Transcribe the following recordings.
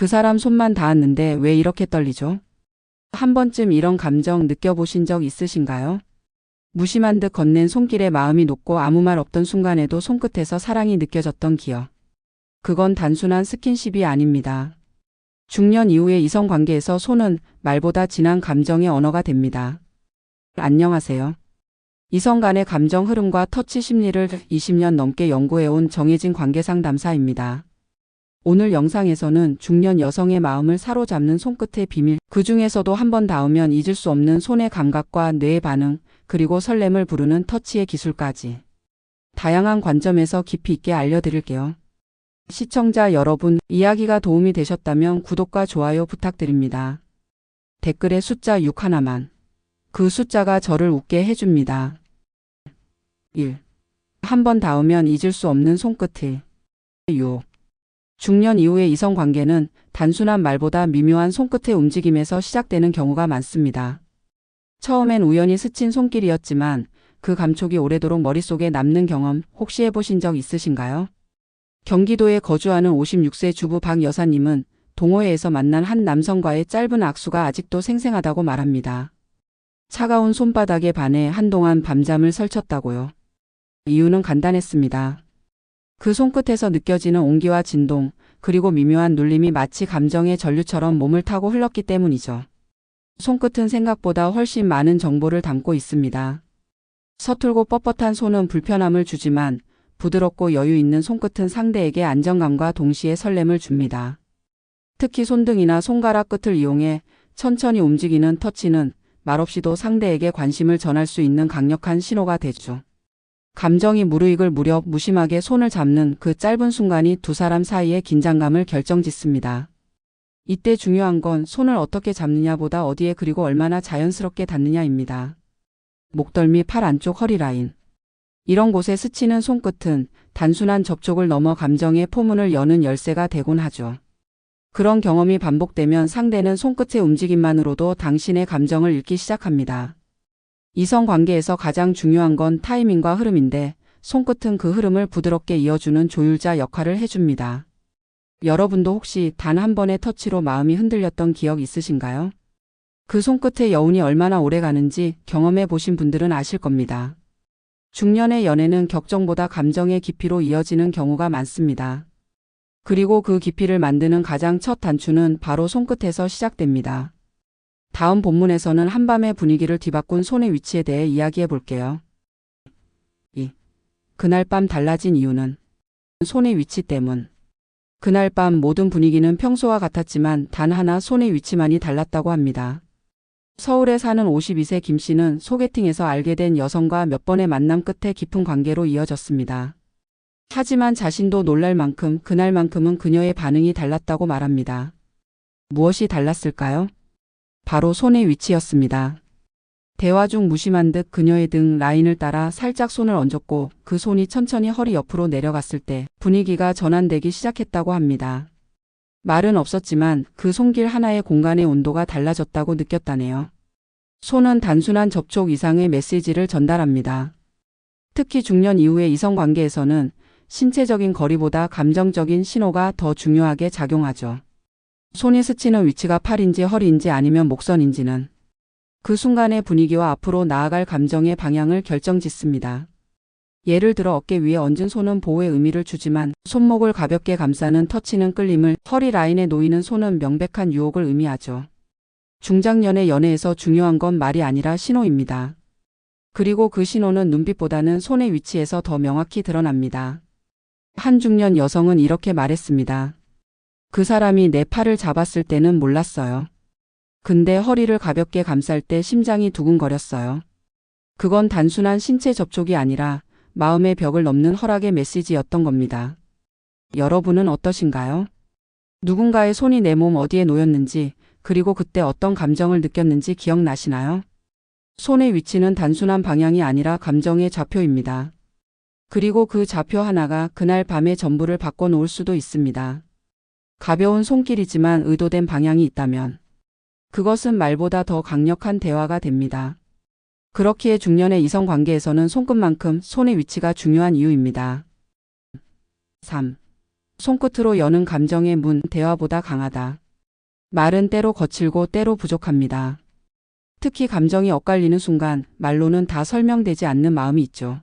그 사람 손만 닿았는데 왜 이렇게 떨리죠? 한 번쯤 이런 감정 느껴보신 적 있으신가요? 무심한 듯 건넨 손길에 마음이 녹고 아무 말 없던 순간에도 손끝에서 사랑이 느껴졌던 기억. 그건 단순한 스킨십이 아닙니다. 중년 이후의 이성관계에서 손은 말보다 진한 감정의 언어가 됩니다. 안녕하세요. 이성 간의 감정 흐름과 터치 심리를 20년 넘게 연구해온 정혜진 관계상담사입니다. 오늘 영상에서는 중년 여성의 마음을 사로잡는 손끝의 비밀, 그 중에서도 한 번 닿으면 잊을 수 없는 손의 감각과 뇌의 반응, 그리고 설렘을 부르는 터치의 기술까지 다양한 관점에서 깊이 있게 알려드릴게요. 시청자 여러분, 이야기가 도움이 되셨다면 구독과 좋아요 부탁드립니다. 댓글에 숫자 6 하나만. 그 숫자가 저를 웃게 해줍니다. 1. 한 번 닿으면 잊을 수 없는 손끝을. 6. 중년 이후의 이성관계는 단순한 말보다 미묘한 손끝의 움직임에서 시작되는 경우가 많습니다. 처음엔 우연히 스친 손길이었지만 그 감촉이 오래도록 머릿속에 남는 경험 혹시 해보신 적 있으신가요? 경기도에 거주하는 56세 주부 박 여사님은 동호회에서 만난 한 남성과의 짧은 악수가 아직도 생생하다고 말합니다. 차가운 손바닥에 반해 한동안 밤잠을 설쳤다고요. 이유는 간단했습니다. 그 손끝에서 느껴지는 온기와 진동, 그리고 미묘한 눌림이 마치 감정의 전류처럼 몸을 타고 흘렀기 때문이죠. 손끝은 생각보다 훨씬 많은 정보를 담고 있습니다. 서툴고 뻣뻣한 손은 불편함을 주지만 부드럽고 여유 있는 손끝은 상대에게 안정감과 동시에 설렘을 줍니다. 특히 손등이나 손가락 끝을 이용해 천천히 움직이는 터치는 말없이도 상대에게 관심을 전할 수 있는 강력한 신호가 되죠. 감정이 무르익을 무렵 무심하게 손을 잡는 그 짧은 순간이 두 사람 사이의 긴장감을 결정짓습니다. 이때 중요한 건 손을 어떻게 잡느냐보다 어디에 그리고 얼마나 자연스럽게 닿느냐입니다. 목덜미, 팔 안쪽, 허리 라인. 이런 곳에 스치는 손끝은 단순한 접촉을 넘어 감정의 포문을 여는 열쇠가 되곤 하죠. 그런 경험이 반복되면 상대는 손끝의 움직임만으로도 당신의 감정을 읽기 시작합니다. 이성관계에서 가장 중요한 건 타이밍과 흐름인데 손끝은 그 흐름을 부드럽게 이어주는 조율자 역할을 해줍니다. 여러분도 혹시 단 한 번의 터치로 마음이 흔들렸던 기억 있으신가요? 그 손끝의 여운이 얼마나 오래 가는지 경험해 보신 분들은 아실 겁니다. 중년의 연애는 격정보다 감정의 깊이로 이어지는 경우가 많습니다. 그리고 그 깊이를 만드는 가장 첫 단추는 바로 손끝에서 시작됩니다. 다음 본문에서는 한밤의 분위기를 뒤바꾼 손의 위치에 대해 이야기해 볼게요. 2. 그날 밤 달라진 이유는 손의 위치 때문. 그날 밤 모든 분위기는 평소와 같았지만 단 하나 손의 위치만이 달랐다고 합니다. 서울에 사는 52세 김 씨는 소개팅에서 알게 된 여성과 몇 번의 만남 끝에 깊은 관계로 이어졌습니다. 하지만 자신도 놀랄 만큼 그날만큼은 그녀의 반응이 달랐다고 말합니다. 무엇이 달랐을까요? 바로 손의 위치였습니다. 대화 중 무심한 듯 그녀의 등 라인을 따라 살짝 손을 얹었고 그 손이 천천히 허리 옆으로 내려갔을 때 분위기가 전환되기 시작했다고 합니다. 말은 없었지만 그 손길 하나의 공간의 온도가 달라졌다고 느꼈다네요. 손은 단순한 접촉 이상의 메시지를 전달합니다. 특히 중년 이후의 이성관계에서는 신체적인 거리보다 감정적인 신호가 더 중요하게 작용하죠. 손이 스치는 위치가 팔인지 허리인지 아니면 목선인지는 그 순간의 분위기와 앞으로 나아갈 감정의 방향을 결정짓습니다. 예를 들어 어깨 위에 얹은 손은 보호의 의미를 주지만 손목을 가볍게 감싸는 터치는 끌림을, 허리 라인에 놓이는 손은 명백한 유혹을 의미하죠. 중장년의 연애에서 중요한 건 말이 아니라 신호입니다. 그리고 그 신호는 눈빛보다는 손의 위치에서 더 명확히 드러납니다. 한 중년 여성은 이렇게 말했습니다. 그 사람이 내 팔을 잡았을 때는 몰랐어요. 근데 허리를 가볍게 감쌀 때 심장이 두근거렸어요. 그건 단순한 신체 접촉이 아니라 마음의 벽을 넘는 허락의 메시지였던 겁니다. 여러분은 어떠신가요? 누군가의 손이 내 몸 어디에 놓였는지, 그리고 그때 어떤 감정을 느꼈는지 기억나시나요? 손의 위치는 단순한 방향이 아니라 감정의 좌표입니다. 그리고 그 좌표 하나가 그날 밤의 전부를 바꿔놓을 수도 있습니다. 가벼운 손길이지만 의도된 방향이 있다면 그것은 말보다 더 강력한 대화가 됩니다. 그렇기에 중년의 이성관계에서는 손끝만큼 손의 위치가 중요한 이유입니다. 3. 손끝으로 여는 감정의 문, 대화보다 강하다. 말은 때로 거칠고 때로 부족합니다. 특히 감정이 엇갈리는 순간 말로는 다 설명되지 않는 마음이 있죠.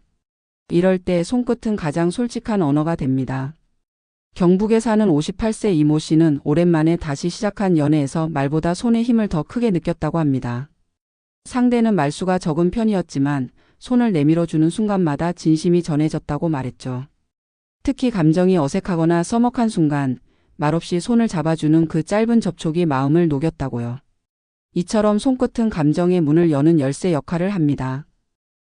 이럴 때 손끝은 가장 솔직한 언어가 됩니다. 경북에 사는 58세 이모 씨는 오랜만에 다시 시작한 연애에서 말보다 손의 힘을 더 크게 느꼈다고 합니다. 상대는 말수가 적은 편이었지만 손을 내밀어주는 순간마다 진심이 전해졌다고 말했죠. 특히 감정이 어색하거나 서먹한 순간 말없이 손을 잡아주는 그 짧은 접촉이 마음을 녹였다고요. 이처럼 손끝은 감정의 문을 여는 열쇠 역할을 합니다.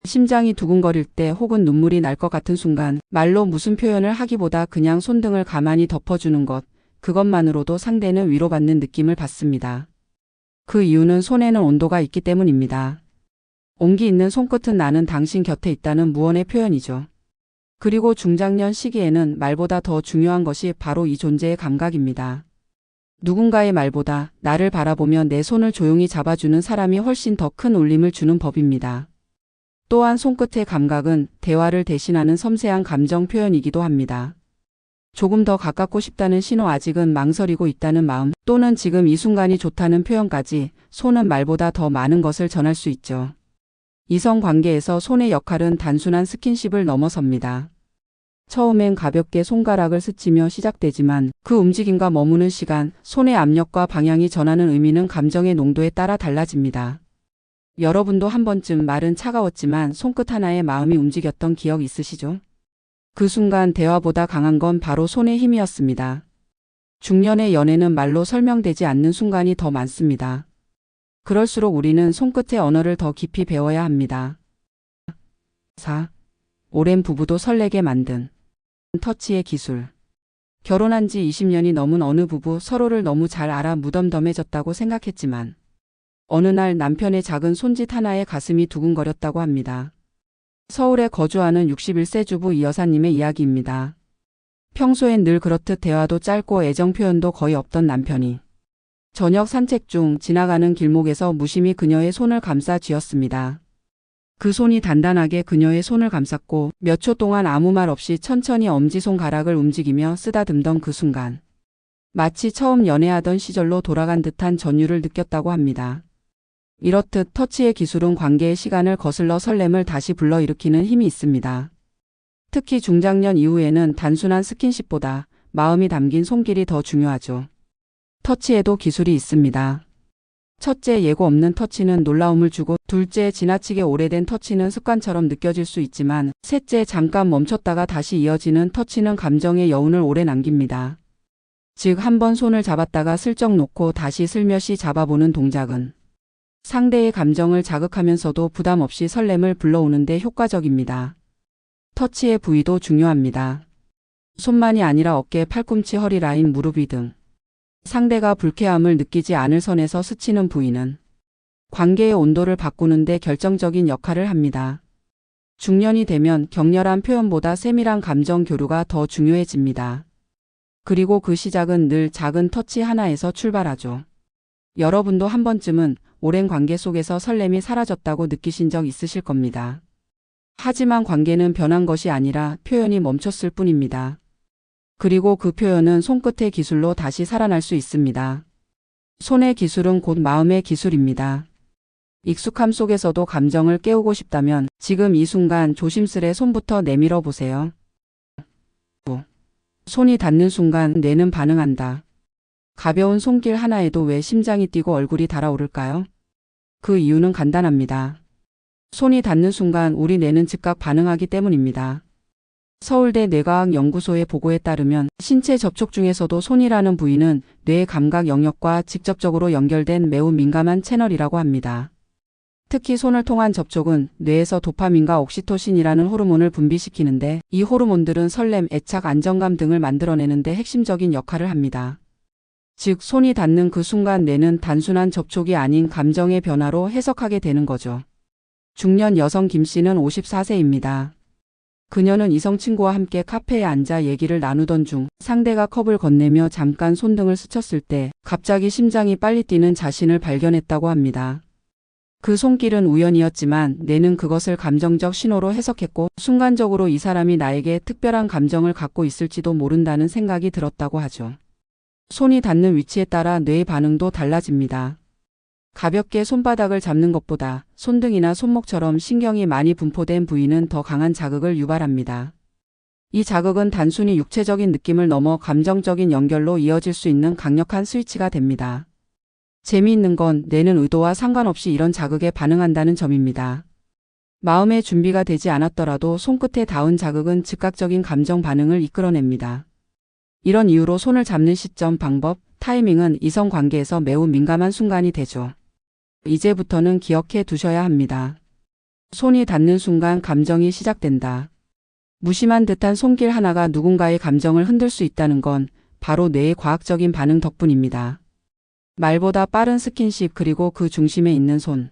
심장이 두근거릴 때 혹은 눈물이 날 것 같은 순간 말로 무슨 표현을 하기보다 그냥 손등을 가만히 덮어주는 것, 그것만으로도 상대는 위로받는 느낌을 받습니다. 그 이유는 손에는 온도가 있기 때문입니다. 온기 있는 손끝은 나는 당신 곁에 있다는 무언의 표현이죠. 그리고 중장년 시기에는 말보다 더 중요한 것이 바로 이 존재의 감각입니다. 누군가의 말보다 나를 바라보며 내 손을 조용히 잡아주는 사람이 훨씬 더 큰 울림을 주는 법입니다. 또한 손끝의 감각은 대화를 대신하는 섬세한 감정 표현이기도 합니다. 조금 더 가깝고 싶다는 신호, 아직은 망설이고 있다는 마음, 또는 지금 이 순간이 좋다는 표현까지 손은 말보다 더 많은 것을 전할 수 있죠. 이성 관계에서 손의 역할은 단순한 스킨십을 넘어섭니다. 처음엔 가볍게 손가락을 스치며 시작되지만 그 움직임과 머무는 시간, 손의 압력과 방향이 전하는 의미는 감정의 농도에 따라 달라집니다. 여러분도 한 번쯤 말은 차가웠지만 손끝 하나에 마음이 움직였던 기억 있으시죠? 그 순간 대화보다 강한 건 바로 손의 힘이었습니다. 중년의 연애는 말로 설명되지 않는 순간이 더 많습니다. 그럴수록 우리는 손끝의 언어를 더 깊이 배워야 합니다. 4. 오랜 부부도 설레게 만든 터치의 기술. 결혼한 지 20년이 넘은 어느 부부, 서로를 너무 잘 알아 무덤덤해졌다고 생각했지만 어느 날 남편의 작은 손짓 하나에 가슴이 두근거렸다고 합니다. 서울에 거주하는 61세 주부 이 여사님의 이야기입니다. 평소엔 늘 그렇듯 대화도 짧고 애정 표현도 거의 없던 남편이 저녁 산책 중 지나가는 길목에서 무심히 그녀의 손을 감싸 쥐었습니다. 그 손이 단단하게 그녀의 손을 감쌌고 몇 초 동안 아무 말 없이 천천히 엄지손가락을 움직이며 쓰다듬던 그 순간 마치 처음 연애하던 시절로 돌아간 듯한 전율을 느꼈다고 합니다. 이렇듯 터치의 기술은 관계의 시간을 거슬러 설렘을 다시 불러일으키는 힘이 있습니다. 특히 중장년 이후에는 단순한 스킨십보다 마음이 담긴 손길이 더 중요하죠. 터치에도 기술이 있습니다. 첫째, 예고 없는 터치는 놀라움을 주고, 둘째, 지나치게 오래된 터치는 습관처럼 느껴질 수 있지만, 셋째, 잠깐 멈췄다가 다시 이어지는 터치는 감정의 여운을 오래 남깁니다. 즉, 한 번 손을 잡았다가 슬쩍 놓고 다시 슬며시 잡아보는 동작은 상대의 감정을 자극하면서도 부담 없이 설렘을 불러오는 데 효과적입니다. 터치의 부위도 중요합니다. 손만이 아니라 어깨, 팔꿈치, 허리 라인, 무릎 위 등 상대가 불쾌함을 느끼지 않을 선에서 스치는 부위는 관계의 온도를 바꾸는 데 결정적인 역할을 합니다. 중년이 되면 격렬한 표현보다 세밀한 감정 교류가 더 중요해집니다. 그리고 그 시작은 늘 작은 터치 하나에서 출발하죠. 여러분도 한 번쯤은 오랜 관계 속에서 설렘이 사라졌다고 느끼신 적 있으실 겁니다. 하지만 관계는 변한 것이 아니라 표현이 멈췄을 뿐입니다. 그리고 그 표현은 손끝의 기술로 다시 살아날 수 있습니다. 손의 기술은 곧 마음의 기술입니다. 익숙함 속에서도 감정을 깨우고 싶다면 지금 이 순간 조심스레 손부터 내밀어 보세요. 손이 닿는 순간 뇌는 반응한다. 가벼운 손길 하나에도 왜 심장이 뛰고 얼굴이 달아오를까요? 그 이유는 간단합니다. 손이 닿는 순간 우리 뇌는 즉각 반응하기 때문입니다. 서울대 뇌과학연구소의 보고에 따르면 신체 접촉 중에서도 손이라는 부위는 뇌의 감각 영역과 직접적으로 연결된 매우 민감한 채널이라고 합니다. 특히 손을 통한 접촉은 뇌에서 도파민과 옥시토신이라는 호르몬을 분비시키는데, 이 호르몬들은 설렘, 애착, 안정감 등을 만들어내는 데 핵심적인 역할을 합니다. 즉, 손이 닿는 그 순간 뇌는 단순한 접촉이 아닌 감정의 변화로 해석하게 되는 거죠. 중년 여성 김 씨는 54세입니다. 그녀는 이성 친구와 함께 카페에 앉아 얘기를 나누던 중 상대가 컵을 건네며 잠깐 손등을 스쳤을 때 갑자기 심장이 빨리 뛰는 자신을 발견했다고 합니다. 그 손길은 우연이었지만 뇌는 그것을 감정적 신호로 해석했고 순간적으로 이 사람이 나에게 특별한 감정을 갖고 있을지도 모른다는 생각이 들었다고 하죠. 손이 닿는 위치에 따라 뇌의 반응도 달라집니다. 가볍게 손바닥을 잡는 것보다 손등이나 손목처럼 신경이 많이 분포된 부위는 더 강한 자극을 유발합니다. 이 자극은 단순히 육체적인 느낌을 넘어 감정적인 연결로 이어질 수 있는 강력한 스위치가 됩니다. 재미있는 건 뇌는 의도와 상관없이 이런 자극에 반응한다는 점입니다. 마음의 준비가 되지 않았더라도 손끝에 닿은 자극은 즉각적인 감정 반응을 이끌어냅니다. 이런 이유로 손을 잡는 시점, 방법, 타이밍은 이성 관계에서 매우 민감한 순간이 되죠. 이제부터는 기억해 두셔야 합니다. 손이 닿는 순간 감정이 시작된다. 무심한 듯한 손길 하나가 누군가의 감정을 흔들 수 있다는 건 바로 뇌의 과학적인 반응 덕분입니다. 말보다 빠른 스킨십 그리고 그 중심에 있는 손.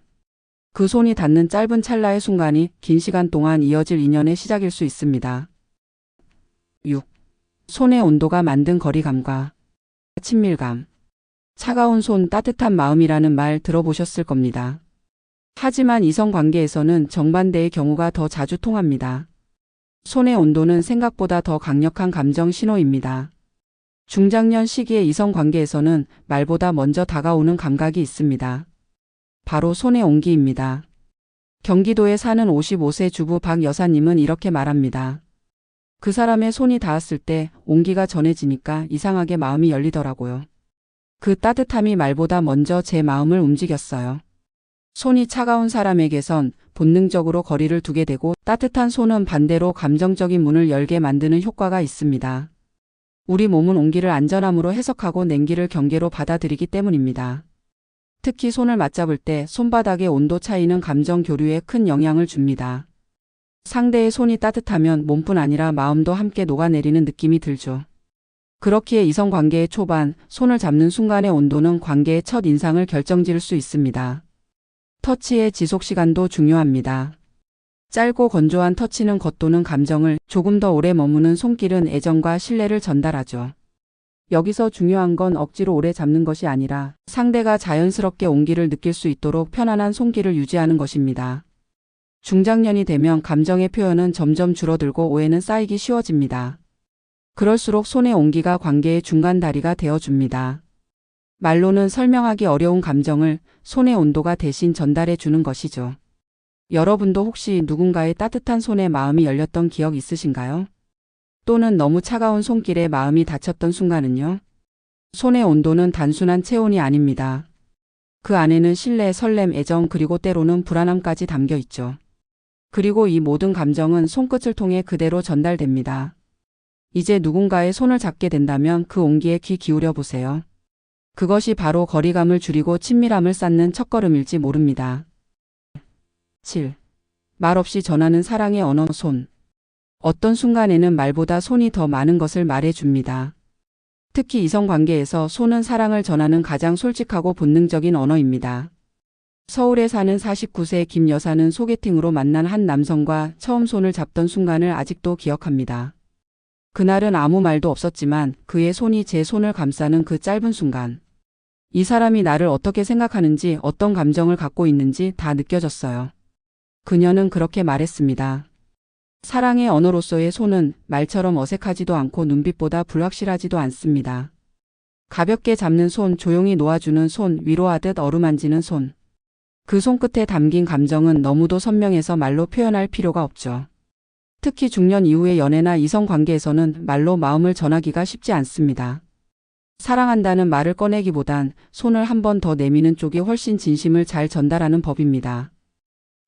그 손이 닿는 짧은 찰나의 순간이 긴 시간 동안 이어질 인연의 시작일 수 있습니다. 6. 손의 온도가 만든 거리감과 친밀감. 차가운 손, 따뜻한 마음이라는 말 들어보셨을 겁니다. 하지만 이성 관계에서는 정반대의 경우가 더 자주 통합니다. 손의 온도는 생각보다 더 강력한 감정 신호입니다. 중장년 시기의 이성 관계에서는 말보다 먼저 다가오는 감각이 있습니다. 바로 손의 온기입니다. 경기도에 사는 55세 주부 박 여사님은 이렇게 말합니다. 그 사람의 손이 닿았을 때 온기가 전해지니까 이상하게 마음이 열리더라고요. 그 따뜻함이 말보다 먼저 제 마음을 움직였어요. 손이 차가운 사람에게선 본능적으로 거리를 두게 되고 따뜻한 손은 반대로 감정적인 문을 열게 만드는 효과가 있습니다. 우리 몸은 온기를 안전함으로 해석하고 냉기를 경계로 받아들이기 때문입니다. 특히 손을 맞잡을 때 손바닥의 온도 차이는 감정 교류에 큰 영향을 줍니다. 상대의 손이 따뜻하면 몸뿐 아니라 마음도 함께 녹아내리는 느낌이 들죠. 그렇기에 이성 관계의 초반, 손을 잡는 순간의 온도는 관계의 첫 인상을 결정지을 수 있습니다. 터치의 지속 시간도 중요합니다. 짧고 건조한 터치는 겉도는 감정을, 조금 더 오래 머무는 손길은 애정과 신뢰를 전달하죠. 여기서 중요한 건 억지로 오래 잡는 것이 아니라 상대가 자연스럽게 온기를 느낄 수 있도록 편안한 손길을 유지하는 것입니다. 중장년이 되면 감정의 표현은 점점 줄어들고 오해는 쌓이기 쉬워집니다. 그럴수록 손의 온기가 관계의 중간 다리가 되어줍니다. 말로는 설명하기 어려운 감정을 손의 온도가 대신 전달해 주는 것이죠. 여러분도 혹시 누군가의 따뜻한 손에 마음이 열렸던 기억 있으신가요? 또는 너무 차가운 손길에 마음이 다쳤던 순간은요? 손의 온도는 단순한 체온이 아닙니다. 그 안에는 신뢰, 설렘, 애정 그리고 때로는 불안함까지 담겨 있죠. 그리고 이 모든 감정은 손끝을 통해 그대로 전달됩니다. 이제 누군가의 손을 잡게 된다면 그 온기에 귀 기울여 보세요. 그것이 바로 거리감을 줄이고 친밀함을 쌓는 첫걸음일지 모릅니다. 7. 말 없이 전하는 사랑의 언어 손. 어떤 순간에는 말보다 손이 더 많은 것을 말해줍니다. 특히 이성관계에서 손은 사랑을 전하는 가장 솔직하고 본능적인 언어입니다. 서울에 사는 49세 김 여사는 소개팅으로 만난 한 남성과 처음 손을 잡던 순간을 아직도 기억합니다. 그날은 아무 말도 없었지만 그의 손이 제 손을 감싸는 그 짧은 순간. 이 사람이 나를 어떻게 생각하는지, 어떤 감정을 갖고 있는지 다 느껴졌어요. 그녀는 그렇게 말했습니다. 사랑의 언어로서의 손은 말처럼 어색하지도 않고 눈빛보다 불확실하지도 않습니다. 가볍게 잡는 손, 조용히 놓아주는 손, 위로하듯 어루만지는 손. 그 손끝에 담긴 감정은 너무도 선명해서 말로 표현할 필요가 없죠. 특히 중년 이후의 연애나 이성관계에서는 말로 마음을 전하기가 쉽지 않습니다. 사랑한다는 말을 꺼내기보단 손을 한 번 더 내미는 쪽이 훨씬 진심을 잘 전달하는 법입니다.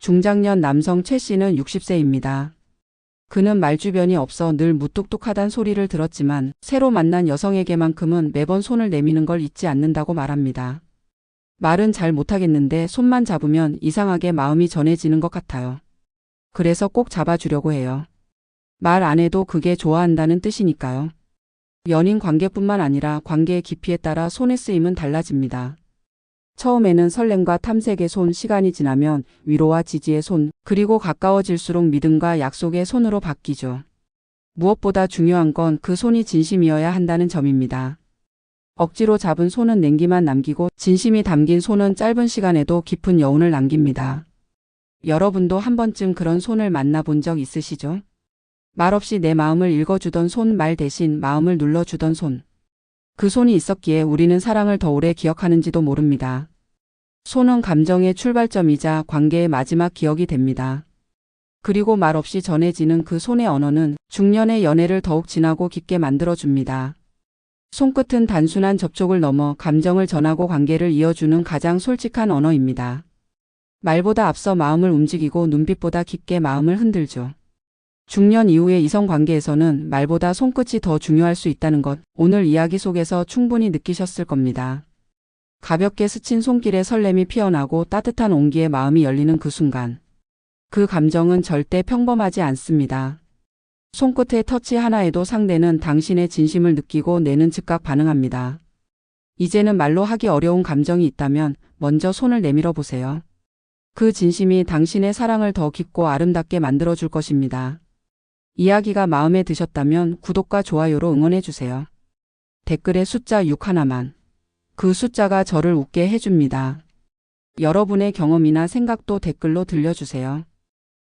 중장년 남성 최 씨는 60세입니다. 그는 말주변이 없어 늘 무뚝뚝하단 소리를 들었지만 새로 만난 여성에게만큼은 매번 손을 내미는 걸 잊지 않는다고 말합니다. 말은 잘 못하겠는데 손만 잡으면 이상하게 마음이 전해지는 것 같아요. 그래서 꼭 잡아주려고 해요. 말 안 해도 그게 좋아한다는 뜻이니까요. 연인 관계뿐만 아니라 관계의 깊이에 따라 손의 쓰임은 달라집니다. 처음에는 설렘과 탐색의 손, 시간이 지나면 위로와 지지의 손, 그리고 가까워질수록 믿음과 약속의 손으로 바뀌죠. 무엇보다 중요한 건 그 손이 진심이어야 한다는 점입니다. 억지로 잡은 손은 냉기만 남기고 진심이 담긴 손은 짧은 시간에도 깊은 여운을 남깁니다. 여러분도 한 번쯤 그런 손을 만나본 적 있으시죠? 말없이 내 마음을 읽어주던 손, 말 대신 마음을 눌러주던 손. 그 손이 있었기에 우리는 사랑을 더 오래 기억하는지도 모릅니다. 손은 감정의 출발점이자 관계의 마지막 기억이 됩니다. 그리고 말없이 전해지는 그 손의 언어는 중년의 연애를 더욱 진하고 깊게 만들어줍니다. 손끝은 단순한 접촉을 넘어 감정을 전하고 관계를 이어주는 가장 솔직한 언어입니다. 말보다 앞서 마음을 움직이고 눈빛보다 깊게 마음을 흔들죠. 중년 이후의 이성관계에서는 말보다 손끝이 더 중요할 수 있다는 것, 오늘 이야기 속에서 충분히 느끼셨을 겁니다. 가볍게 스친 손길에 설렘이 피어나고 따뜻한 온기에 마음이 열리는 그 순간. 그 감정은 절대 평범하지 않습니다. 손끝의 터치 하나에도 상대는 당신의 진심을 느끼고 내는 즉각 반응합니다. 이제는 말로 하기 어려운 감정이 있다면 먼저 손을 내밀어 보세요. 그 진심이 당신의 사랑을 더 깊고 아름답게 만들어줄 것입니다. 이야기가 마음에 드셨다면 구독과 좋아요로 응원해주세요. 댓글에 숫자 6 하나만. 그 숫자가 저를 웃게 해줍니다. 여러분의 경험이나 생각도 댓글로 들려주세요.